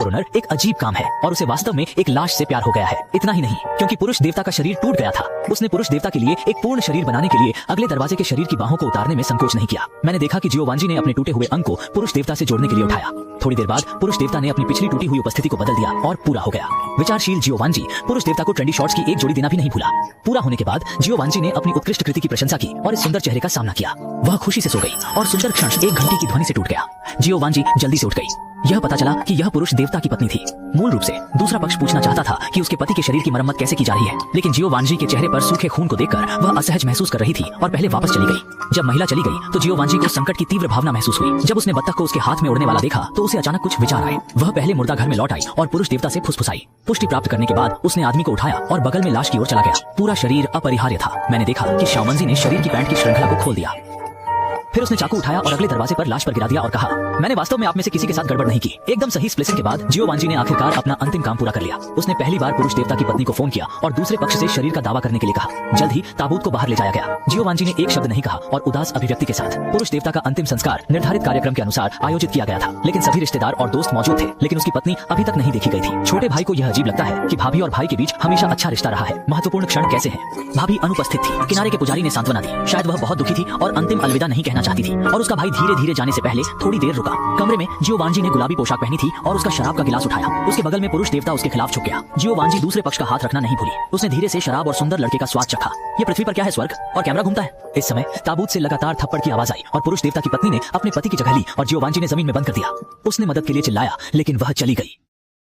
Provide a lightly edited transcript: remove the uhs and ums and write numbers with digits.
Coroner एक अजीब काम है और उसे वास्तव में एक लाश से प्यार हो गया है। इतना ही नहीं, क्योंकि पुरुष देवता का शरीर टूट गया था, उसने पुरुष देवता के लिए एक पूर्ण शरीर बनाने के लिए अगले दरवाजे के शरीर की बाहों को उतारने में संकोच नहीं किया। मैंने देखा कि जियोवांजी ने अपने टूटे हुए अंग को पुरुष देवता से जोड़ने के लिए उठाया। थोड़ी देर बाद पुरुष देवता ने अपनी पिछली टूटी हुई उपस्थिति को बदल दिया और पूरा हो गया। विचारशील जियोवांजी पुरुष देवता को ट्रेंडी शॉर्ट्स की एक जोड़ी देना भी नहीं भूला। पूरा होने के बाद जियोवांजी ने अपनी उत्कृष्ट कृति की प्रशंसा की और इस सुंदर चेहरे का सामना किया। वह खुशी से सो गई और सुंदर क्षण एक घंटी की ध्वनि से टूट गया। जियोवांजी जल्दी से उठ गई। यह पता चला कि यह पुरुष देवता की पत्नी थी। मूल रूप से दूसरा पक्ष पूछना चाहता था कि उसके पति के शरीर की मरम्मत कैसे की जा रही है, लेकिन जियोवांजी के चेहरे पर सूखे खून को देखकर वह असहज महसूस कर रही थी और पहले वापस चली गई। जब महिला चली गई तो जियोवांजी को संकट की तीव्र भावना महसूस हुई। जब उसने बत्तख को उसके हाथ में उड़ने वाला देखा तो उसे अचानक कुछ विचार आए। वह पहले मुर्दा घर में लौट आई और पुरुष देवता से फुसफुसाई। पुष्टि प्राप्त करने के बाद उसने आदमी को उठाया और बगल में लाश की ओर चला गया। पूरा शरीर अपरिहार्य था। मैंने देखा कि शाओमंजी ने शरीर की पैंट की श्रृंखला को खोल दिया। फिर उसने चाकू उठाया और अगले दरवाजे पर लाश पर गिरा दिया और कहा, मैंने वास्तव में आप में से किसी के साथ गड़बड़ नहीं की। एकदम सही स्प्लिसिंग के बाद जियोवांजी ने आखिरकार अपना अंतिम काम पूरा कर लिया। उसने पहली बार पुरुष देवता की पत्नी को फोन किया और दूसरे पक्ष से शरीर का दावा करने के लिए कहा। जल्द ही ताबूत को बाहर ले जाया गया। जियोवांजी ने एक शब्द नहीं कहा और उदास अभिव्यक्ति के साथ पुरुष देवता का अंतिम संस्कार निर्धारित कार्यक्रम के अनुसार आयोजित किया गया था, लेकिन सभी रिश्तेदार और दोस्त मौजूद थे, लेकिन उसकी पत्नी अभी तक नहीं देखी गई थी। छोटे भाई को यह अजीब लगता है कि भाभी और भाई के बीच हमेशा अच्छा रिश्ता रहा है। महत्वपूर्ण क्षण कैसे है? भाभी अनुपस्थित थी। किनारे के पुजारी ने सांत्वना दी। शायद वह बहुत दुखी थी और अंतिम अलविदा नहीं कहना चाहती थी और उसका भाई धीरे धीरे जाने से पहले थोड़ी देर रुका। कमरे में जियोवांजी ने गुलाबी पोशाक पहनी थी और उसका शराब का गिलास उठाया। उसके बगल में पुरुष देवता उसके खिलाफ झुक गया। जियोवांजी दूसरे पक्ष का हाथ रखना नहीं भूली। उसने धीरे से शराब और सुंदर लड़के का स्वाद चखा। ये पृथ्वी पर क्या है, स्वर्ग? और कैमरा घूमता है। इस समय ताबूत से लगातार थप्पड़ की आवाज आई और पुरुष देवता की पत्नी ने अपने पति की जगह ली और जियोवांजी ने जमीन में बंद कर दिया। उसने मदद के लिए चिल्लाया, लेकिन वह चली गई।